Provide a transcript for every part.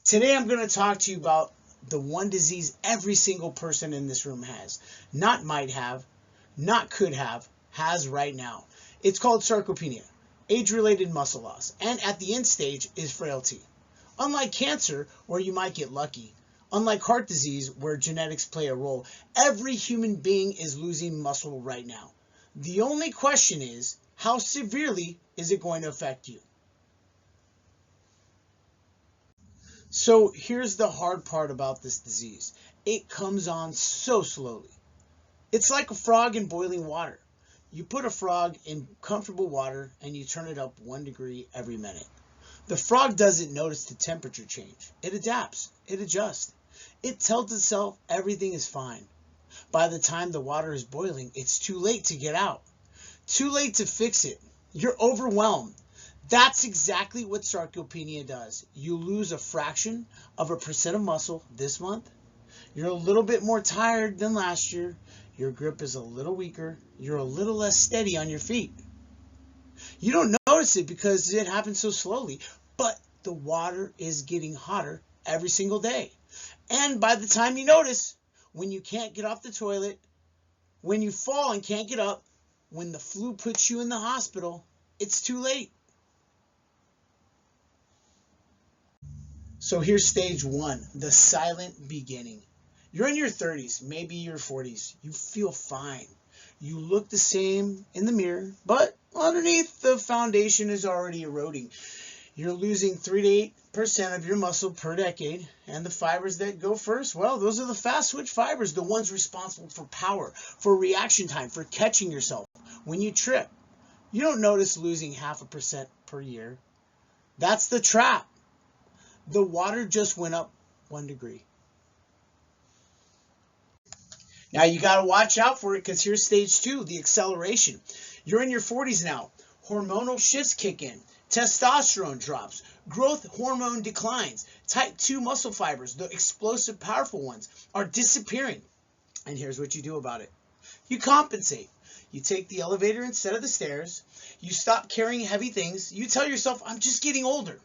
Today I'm going to talk to you about the one disease every single person in this room has. Not might have, not could have, has right now. It's called sarcopenia, age-related muscle loss, and at the end stage is frailty. Unlike cancer, where you might get lucky, unlike heart disease, where genetics play a role, every human being is losing muscle right now. The only question is, how severely is it going to affect you? So here's the hard part about this disease. It comes on so slowly. It's like a frog in boiling water. You put a frog in comfortable water and you turn it up 1 degree every minute. The frog doesn't notice the temperature change. It adapts. It adjusts. It tells itself everything is fine. By the time the water is boiling, it's too late to get out. Too late to fix it. You're overwhelmed. That's exactly what sarcopenia does. You lose a fraction of a percent of muscle this month. You're a little bit more tired than last year. Your grip is a little weaker. You're a little less steady on your feet. You don't notice it because it happens so slowly, but the water is getting hotter every single day. And by the time you notice, when you can't get off the toilet, when you fall and can't get up, when the flu puts you in the hospital, it's too late. So here's stage 1, the silent beginning. You're in your 30s, maybe your 40s. You feel fine. You look the same in the mirror, but underneath the foundation is already eroding. You're losing 3 to 8% of your muscle per decade, and the fibers that go first, well, those are the fast switch fibers, the ones responsible for power, for reaction time, for catching yourself when you trip. You don't notice losing 0.5% per year. That's the trap. The water just went up 1 degree. Now you got to watch out for it because here's stage 2, the acceleration. You're in your 40s now. Hormonal shifts kick in. Testosterone drops. Growth hormone declines. Type 2 muscle fibers, the explosive, powerful ones, are disappearing. And here's what you do about it. You compensate. You take the elevator instead of the stairs. You stop carrying heavy things. You tell yourself, I'm just getting older.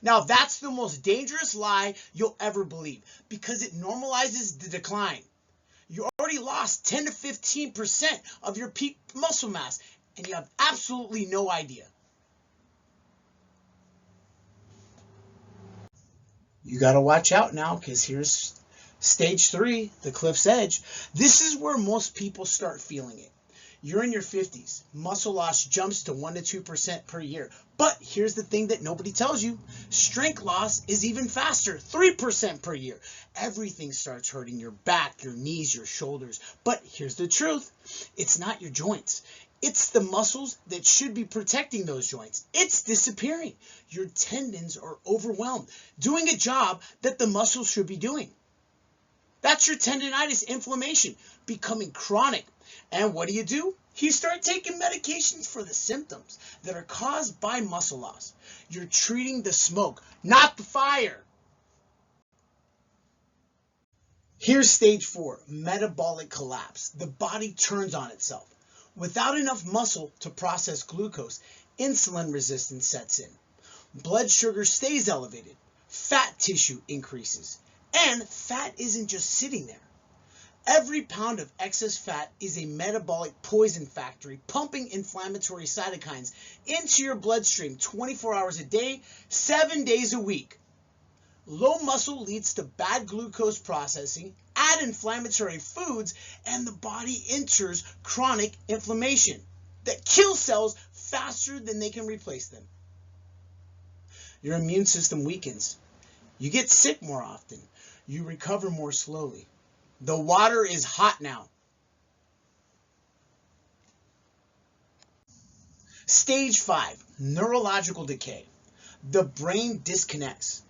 Now, that's the most dangerous lie you'll ever believe because it normalizes the decline. You already lost 10 to 15% of your peak muscle mass, and you have absolutely no idea. You got to watch out now because here's stage 3, the cliff's edge. This is where most people start feeling it. You're in your 50s. Muscle loss jumps to 1 to 2% per year. But here's the thing that nobody tells you. Strength loss is even faster, 3% per year. Everything starts hurting, your back, your knees, your shoulders. But here's the truth. It's not your joints. It's the muscles that should be protecting those joints. It's disappearing. Your tendons are overwhelmed, doing a job that the muscles should be doing. That's your tendinitis, inflammation, becoming chronic. And what do? You start taking medications for the symptoms that are caused by muscle loss. You're treating the smoke, not the fire. Here's stage 4, metabolic collapse. The body turns on itself. Without enough muscle to process glucose, insulin resistance sets in. Blood sugar stays elevated. Fat tissue increases. And fat isn't just sitting there. Every pound of excess fat is a metabolic poison factory pumping inflammatory cytokines into your bloodstream 24 hours a day, 7 days a week. Low muscle leads to bad glucose processing, add inflammatory foods, and the body enters chronic inflammation that kills cells faster than they can replace them. Your immune system weakens. You get sick more often. You recover more slowly. The water is hot now. Stage 5, neurological decay. The brain disconnects.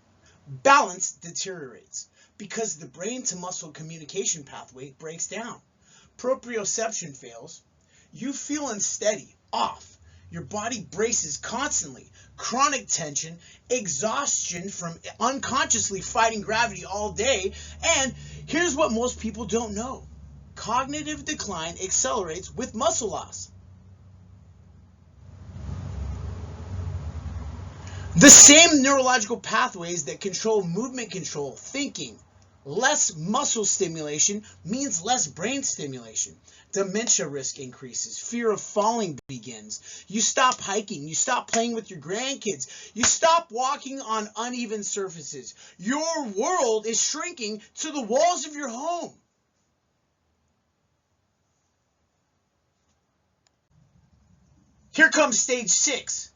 Balance deteriorates because the brain to muscle communication pathway breaks down. Proprioception fails. You feel unsteady, off. Your body braces constantly. Chronic tension, exhaustion from unconsciously fighting gravity all day. And here's what most people don't know. Cognitive decline accelerates with muscle loss. The same neurological pathways that control movement control, thinking. Less muscle stimulation means less brain stimulation. Dementia risk increases. Fear of falling begins. You stop hiking. You stop playing with your grandkids. You stop walking on uneven surfaces. Your world is shrinking to the walls of your home. Here comes stage 6,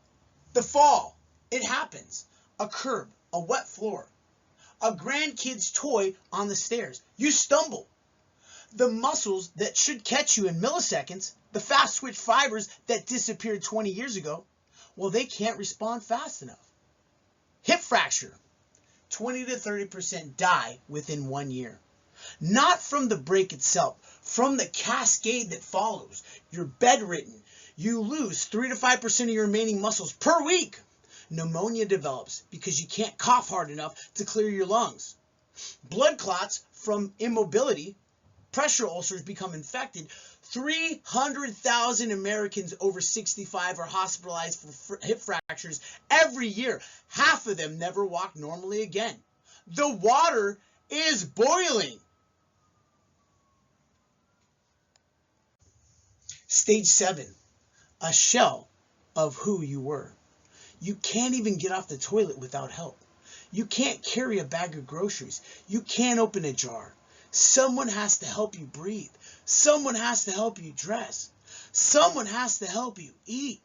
the fall. It happens. A curb, a wet floor, a grandkid's toy on the stairs. You stumble. The muscles that should catch you in milliseconds, the fast twitch fibers that disappeared 20 years ago, well, they can't respond fast enough. Hip fracture. 20 to 30% die within 1 year. Not from the break itself, from the cascade that follows. You're bedridden. You lose 3 to 5% of your remaining muscles per week. Pneumonia develops because you can't cough hard enough to clear your lungs. Blood clots from immobility. Pressure ulcers become infected. 300,000 Americans over 65 are hospitalized for hip fractures every year. Half of them never walk normally again. The water is boiling. Stage 7, a shell of who you were. You can't even get off the toilet without help. You can't carry a bag of groceries. You can't open a jar. Someone has to help you breathe. Someone has to help you dress. Someone has to help you eat.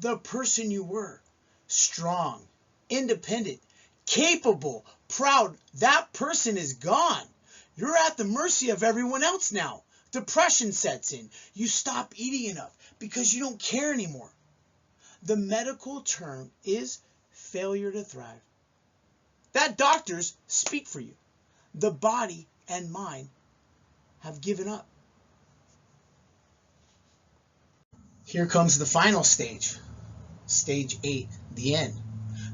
The person you were, strong, independent, capable, proud, that person is gone. You're at the mercy of everyone else now. Depression sets in. You stop eating enough because you don't care anymore. The medical term is failure to thrive. That doctors speak for you. The body and mind have given up. Here comes the final stage, stage 8, the end.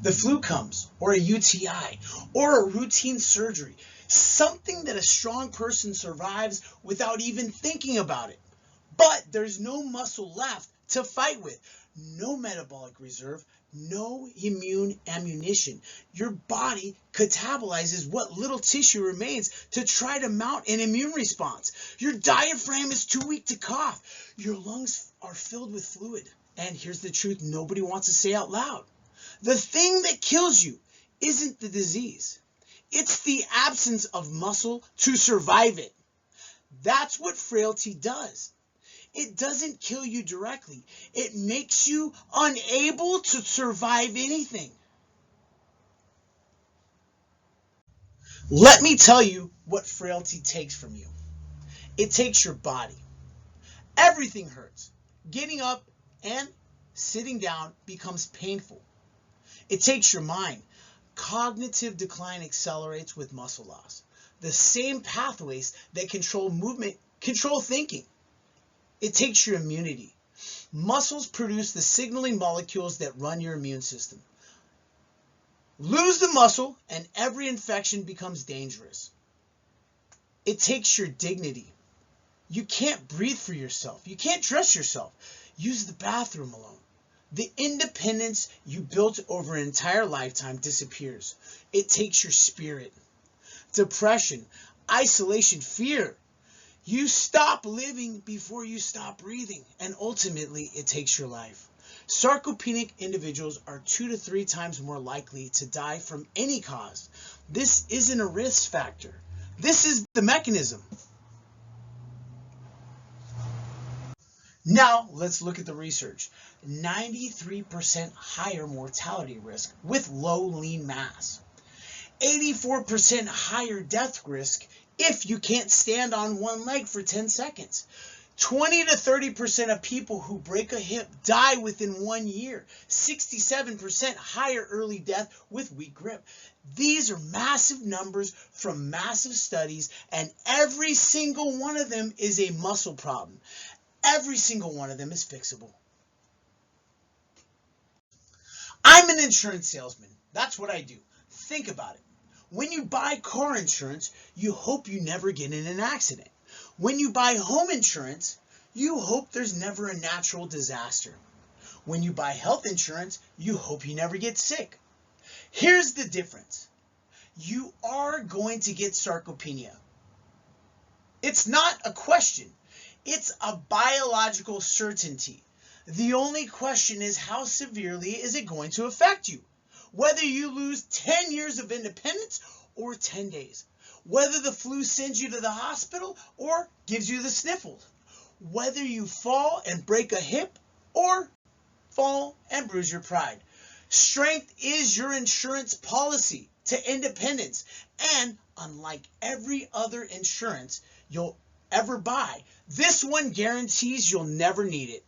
The flu comes, or a UTI, or a routine surgery, something that a strong person survives without even thinking about it. But there's no muscle left to fight with, no metabolic reserve, no immune ammunition. Your body catabolizes what little tissue remains to try to mount an immune response. Your diaphragm is too weak to cough. Your lungs are filled with fluid. And here's the truth nobody wants to say out loud. The thing that kills you isn't the disease. It's the absence of muscle to survive it. That's what frailty does. It doesn't kill you directly. It makes you unable to survive anything. Let me tell you what frailty takes from you. It takes your body. Everything hurts. Getting up and sitting down becomes painful. It takes your mind. Cognitive decline accelerates with muscle loss. The same pathways that control movement control thinking. It takes your immunity. Muscles produce the signaling molecules that run your immune system. Lose the muscle and every infection becomes dangerous. It takes your dignity. You can't breathe for yourself. You can't dress yourself. Use the bathroom alone. The independence you built over an entire lifetime disappears. It takes your spirit. Depression, isolation, fear. You stop living before you stop breathing, and ultimately it takes your life. Sarcopenic individuals are 2 to 3 times more likely to die from any cause. This isn't a risk factor. This is the mechanism. Now let's look at the research. 93% higher mortality risk with low lean mass. 84% higher death risk if you can't stand on one leg for 10 seconds. 20 to 30% of people who break a hip die within 1 year. 67% higher early death with weak grip. These are massive numbers from massive studies, and every single one of them is a muscle problem. Every single one of them is fixable. I'm an insurance salesman. That's what I do. Think about it. When you buy car insurance, you hope you never get in an accident. When you buy home insurance, you hope there's never a natural disaster. When you buy health insurance, you hope you never get sick. Here's the difference. You are going to get sarcopenia. It's not a question. It's a biological certainty. The only question is, how severely is it going to affect you? Whether you lose 10 years of independence or 10 days. Whether the flu sends you to the hospital or gives you the sniffles. Whether you fall and break a hip or fall and bruise your pride. Strength is your insurance policy to independence. And unlike every other insurance you'll ever buy, this one guarantees you'll never need it.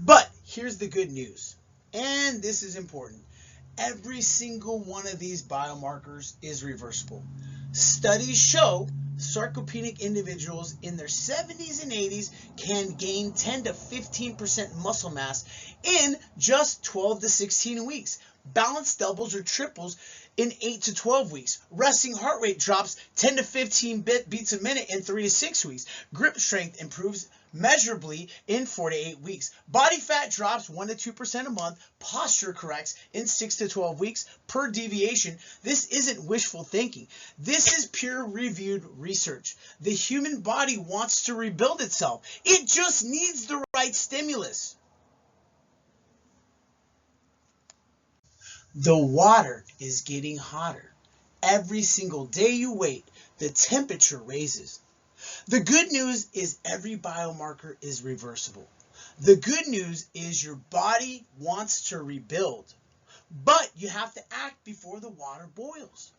But here's the good news, and this is important. Every single one of these biomarkers is reversible. Studies show sarcopenic individuals in their 70s and 80s can gain 10 to 15% muscle mass in just 12 to 16 weeks. Balance doubles or triples in 8 to 12 weeks. Resting heart rate drops 10 to 15 beats a minute in 3 to 6 weeks. Grip strength improves measurably in 4 to 8 weeks. Body fat drops 1 to 2% a month. Posture corrects in 6 to 12 weeks per deviation. This isn't wishful thinking. This is peer-reviewed research. The human body wants to rebuild itself. It just needs the right stimulus. The water is getting hotter. Every single day you wait, the temperature raises. The good news is every biomarker is reversible. The good news is your body wants to rebuild, but you have to act before the water boils.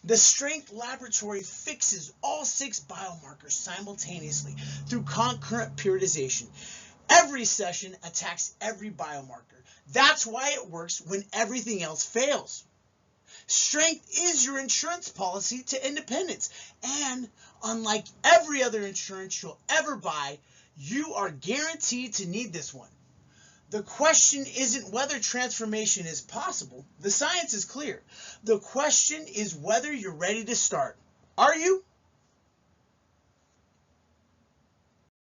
The Strength Laboratory fixes all 6 biomarkers simultaneously through concurrent periodization. Every session attacks every biomarker. That's why it works when everything else fails. Strength is your insurance policy to independence. And unlike every other insurance you'll ever buy, you are guaranteed to need this one. The question isn't whether transformation is possible. The science is clear. The question is whether you're ready to start. Are you?